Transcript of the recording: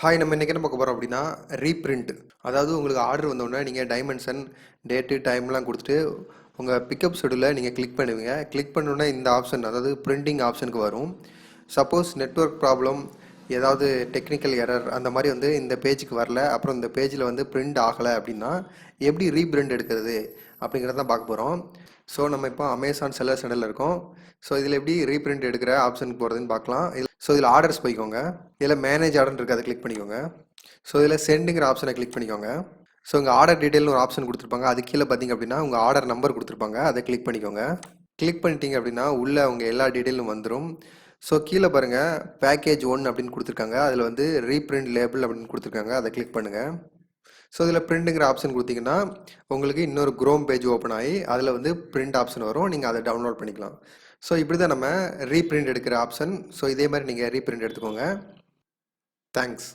Hi, நம்ம இன்னைக்கு என்ன பார்க்க போகிறோம் அப்படின்னா ரீப்ரிண்ட். அதாவது உங்களுக்கு ஆர்டர் வந்தோடனே நீங்கள் டைமென்ஷன், டேட்டு, டைம்லாம் கொடுத்துட்டு உங்கள் பிக்கப் ஷெடியூலை நீங்கள் கிளிக் பண்ணுவீங்க. கிளிக் பண்ணோன்னே இந்த ஆப்ஷன், அதாவது பிரிண்டிங் ஆப்ஷனுக்கு வரும். சப்போஸ் நெட்வொர்க் ப்ராப்ளம், ஏதாவது டெக்னிக்கல் எரர் அந்த மாதிரி இந்த பேஜுக்கு வரல, அப்புறம் இந்த பேஜில் பிரிண்ட் ஆகலை அப்படின்னா எப்படி ரீப்ரிண்ட் எடுக்கிறது அப்படிங்கிறத தான் பார்க்க போகிறோம். ஸோ நம்ம இப்போ அமேசான் செல்லர் சென்டரில் இருக்கோம். ஸோ இதில் எப்படி ரீப்ரிண்ட் எடுக்கிற ஆப்ஷனுக்கு போகிறதுன்னு பார்க்கலாம். ஸோ இதில் ஆர்டர்ஸ் போய்க்கோங்க. இதில் மேனேஜ் ஆர்டர் இருக்குது, அதை கிளிக் பண்ணிக்கோங்க. ஸோ இதில் சென்டுங்கிற ஆப்ஷனை கிளிக் பண்ணிக்கோங்க. ஸோ உங்கள் ஆர்டர் டீட்டெயில்னு ஒரு ஆப்ஷன் கொடுத்துருப்பாங்க. அது கீழே பார்த்தீங்க அப்படின்னா உங்கள் ஆர்டர் நம்பர் கொடுத்துருப்பாங்க, அதை கிளிக் பண்ணிக்கோங்க. கிளிக் பண்ணிட்டீங்க அப்படின்னா உள்ளே அவங்க எல்லா டீட்டெயிலும் வந்துடும். ஸோ கீழே பாருங்கள், பேக்கேஜ் 1 அப்படின்னு கொடுத்துருக்காங்க. அதில் ரீப்ரிண்ட் லேபிள் அப்படின்னு கொடுத்துருக்காங்க, அதை கிளிக் பண்ணுங்கள். ஸோ இதில் பிரிண்ட்டுங்கிற ஆப்ஷன் கொடுத்தீங்கன்னா உங்களுக்கு இன்னொரு குரோம் பேஜ் ஓப்பன் ஆகி அதில் பிரிண்ட் ஆப்ஷன் வரும். நீங்கள் அதை டவுன்லோட் பண்ணிக்கலாம். ஸோ இப்படி தான் நம்ம ரீப்ரிண்ட் எடுக்கிற ஆப்ஷன். ஸோ இதே மாதிரி நீங்கள் ரீப்ரிண்ட் எடுத்துக்கோங்க. தேங்க்ஸ்.